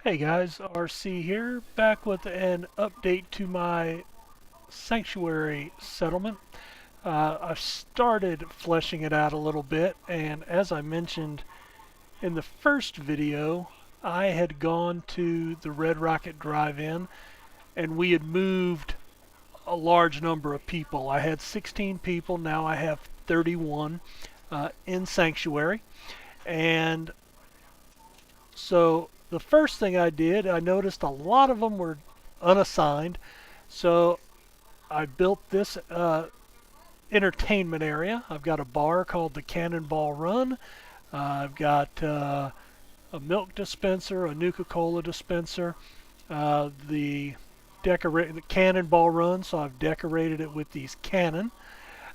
Hey guys, RC here, back with an update to my sanctuary settlement. I've started fleshing it out a little bit, and as I mentioned in the first video, I had gone to the Red Rocket Drive-In and we had moved a large number of people. I had 16 people, now I have 31 in sanctuary, and so the first thing I did, I noticed a lot of them were unassigned. So I built this entertainment area. I've got a bar called the Cannonball Run. I've got a milk dispenser, a Nuka-Cola dispenser, the Cannonball Run. So I've decorated it with these cannon.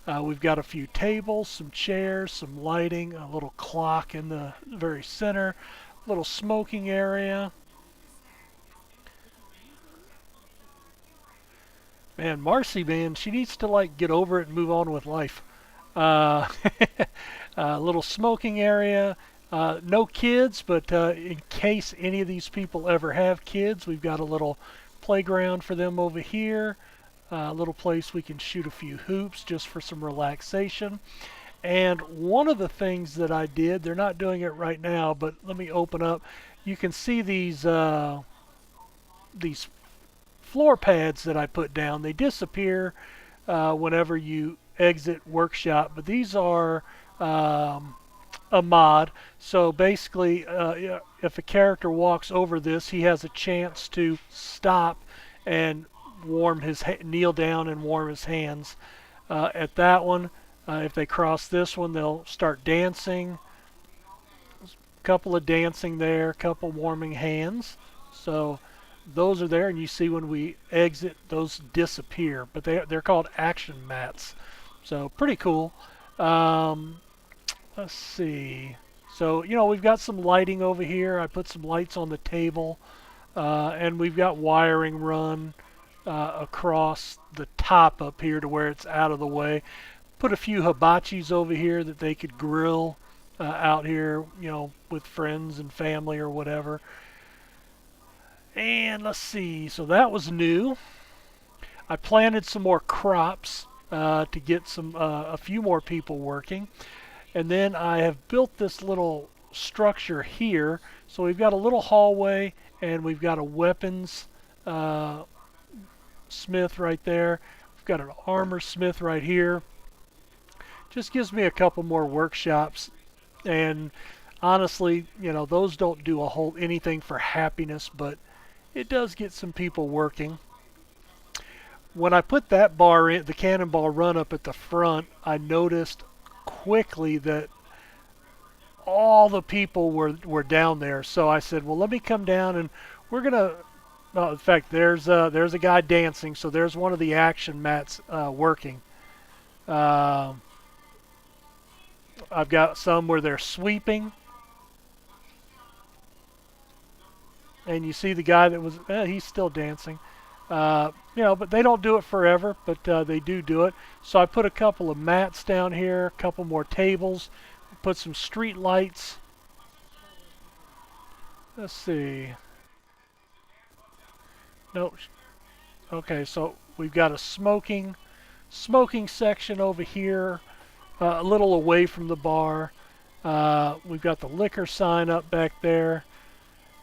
We've got a few tables, some chairs, some lighting, a little clock in the very center, a little smoking area. Man, Marcy, man, she needs to like get over it and move on with life. Uh, a little smoking area. No kids, but in case any of these people ever have kids, we've got a little playground for them over here. A little place we can shoot a few hoops just for some relaxation. And one of the things that I did, they're not doing it right now, but let me open up. You can see these floor pads that I put down. They disappear whenever you exit workshop, but these are a mod. So basically, if a character walks over this, he has a chance to stop and kneel down and warm his hands. At that one, if they cross this one, they'll start dancing. A couple of dancing there, a couple warming hands. So those are there, and you see when we exit, those disappear. But they're called action mats. So pretty cool. Um, let's see. So we've got some lighting over here. I put some lights on the table, and we've got wiring run across the top up here to where it's out of the way. Put a few hibachis over here that they could grill out here, with friends and family or whatever. And let's see, so that was new. I planted some more crops to get a few more people working. And then I have built this little structure here. So we've got a little hallway and we've got a weapons uh, smith right there. We've got an armor smith right here. Just gives me a couple more workshops. And honestly, those don't do a whole anything for happiness, but it does get some people working. When I put that bar in, the Cannonball Run up at the front, I noticed quickly that all the people were down there. So I said, well, let me come down and we're gonna. In fact, there's a guy dancing. So there's one of the action mats working. Uh, I've got some where they're sweeping, and you see the guy that was he's still dancing. But they don't do it forever, but they do it. So I put a couple of mats down here, a couple more tables, put some street lights. Let's see. Nope. Okay, so we've got a smoking section over here, a little away from the bar. We've got the liquor sign up back there,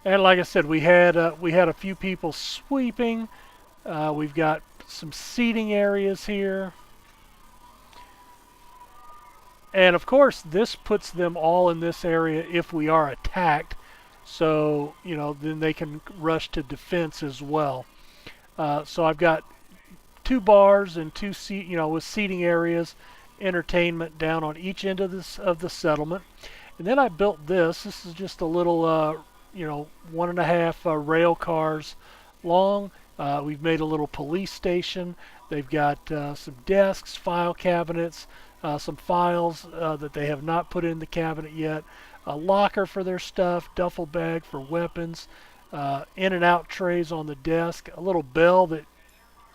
and like I said, we had a few people sweeping. We've got some seating areas here. And of course, this puts them all in this area if we are attacked. So, then they can rush to defense as well. So I've got two bars and with seating areas, entertainment down on each end of the settlement. And then I built this. This is just a little, 1.5 rail cars long. We've made a little police station. They've got some desks, file cabinets, some files that they have not put in the cabinet yet, a locker for their stuff, duffel bag for weapons, in and out trays on the desk, a little bell that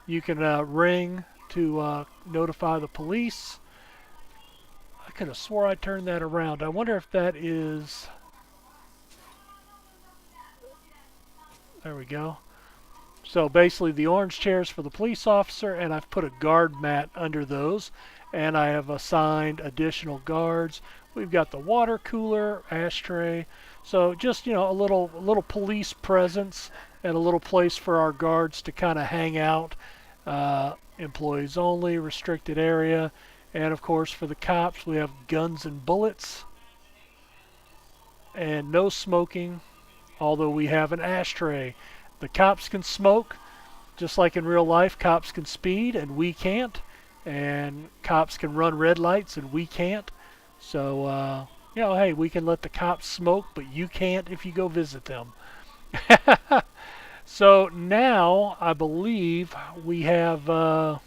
you can ring to notify the police. I could have swore I turned that around. I wonder if that is... There we go. So basically the orange chairs for the police officer, and I've put a guard mat under those, and I have assigned additional guards. We've got the water cooler, ashtray. So just, a little police presence and a little place for our guards to kind of hang out. Employees only, restricted area. And of course for the cops we have guns and bullets and no smoking, although we have an ashtray. The cops can smoke, just like in real life, cops can speed and we can't. And cops can run red lights and we can't. So, hey, we can let the cops smoke, but you can't if you go visit them. So now I believe we have, and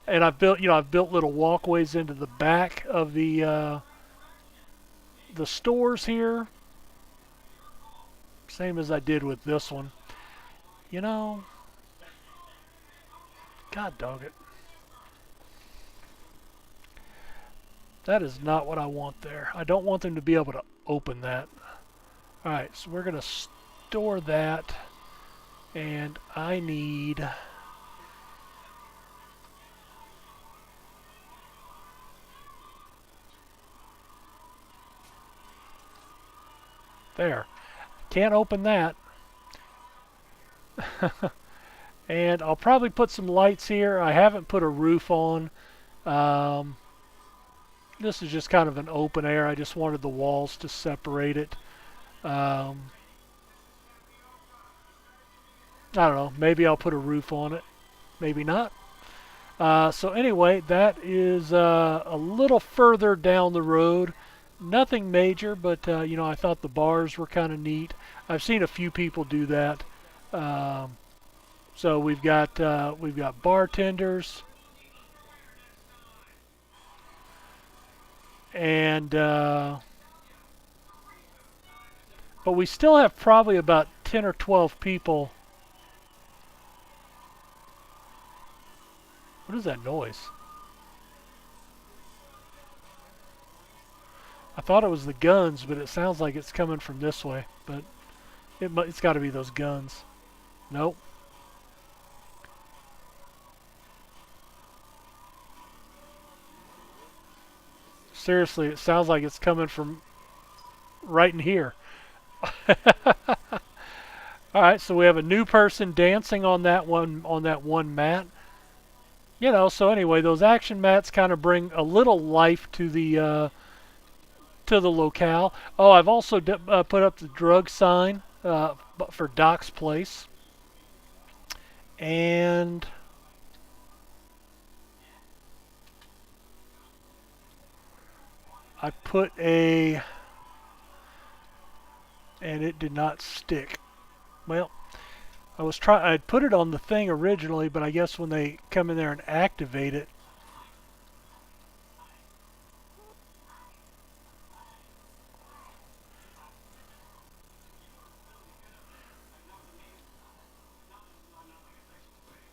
I've built little walkways into the back of the stores here, same as I did with this one. You know, God dog it. That is not what I want there. I don't want them to be able to open that. Alright, so we're going to store that. And I need... There. Can't open that. And I'll probably put some lights here. I haven't put a roof on. This is just kind of an open air. I just wanted the walls to separate it. I don't know. Maybe I'll put a roof on it. Maybe not. So anyway, that is a little further down the road. Nothing major, but I thought the bars were kind of neat. I've seen a few people do that. So we've got bartenders, and but we still have probably about 10 or 12 people. What is that noise? I thought it was the guns, but it sounds like it's coming from this way. But it's got to be those guns. Nope. Seriously, it sounds like it's coming from right in here. All right, so we have a new person dancing on that one mat. So anyway, those action mats kind of bring a little life to the locale. Oh, I've also put up the drug sign for Doc's Place. And I put and it did not stick. Well, I'd put it on the thing originally, but I guess when they come in there and activate it,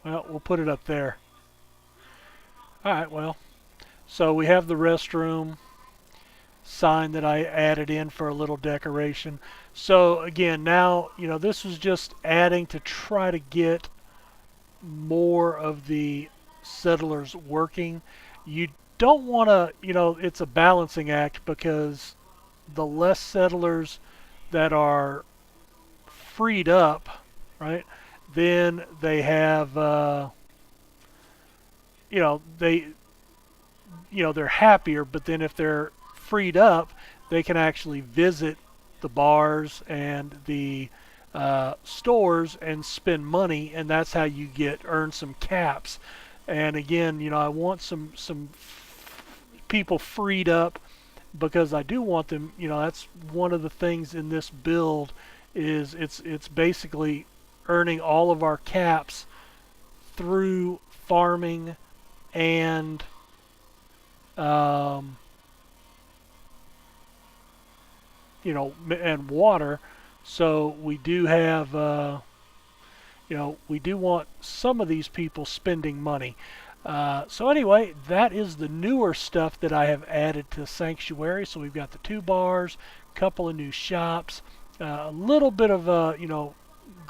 well, we'll put it up there. Alright, well, so we have the restroom sign that I added in for a little decoration. So again, now, this was just adding to try to get more of the settlers working. You don't want to, it's a balancing act, because the less settlers that are freed up, right, then they have, they're happier, but then if they're freed up, they can actually visit the bars and the stores and spend money, and that's how you earn some caps. And again, I want some people freed up, because I do want them. That's one of the things in this build, is it's basically earning all of our caps through farming and and water. So we do have, we do want some of these people spending money. So anyway, that is the newer stuff that I have added to Sanctuary. So we've got the 2 bars, a couple of new shops, a little bit of,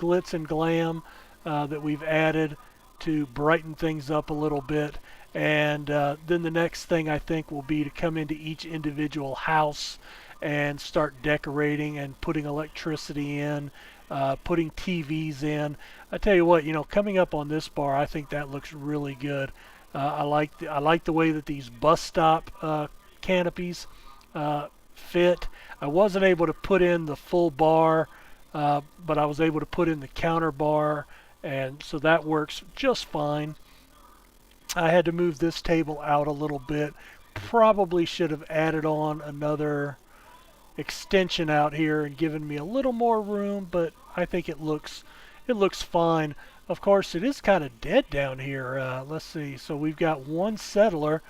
glitz and glam that we've added to brighten things up a little bit. And then the next thing I think will be to come into each individual house and start decorating and putting electricity in, putting TVs in. I tell you what, coming up on this bar, I think that looks really good. I like the way that these bus stop canopies fit. I wasn't able to put in the full bar, but I was able to put in the counter bar, and so that works just fine. I had to move this table out a little bit. Probably should have added on another extension out here and given me a little more room, but I think it looks fine. Of course, it is kind of dead down here. Let's see. So we've got one settler.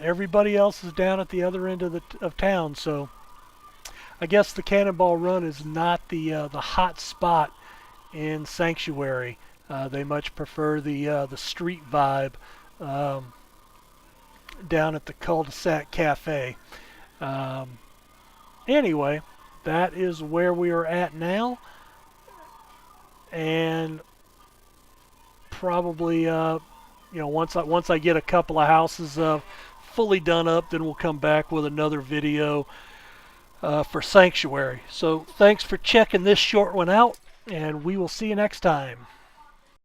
Everybody else is down at the other end of town. So I guess the Cannonball Run is not the hot spot in Sanctuary. They much prefer the street vibe down at the Cul-de-sac Cafe. Anyway, that is where we are at now, and probably once I get a couple of houses fully done up, then we'll come back with another video for Sanctuary. So thanks for checking this short one out, and we will see you next time.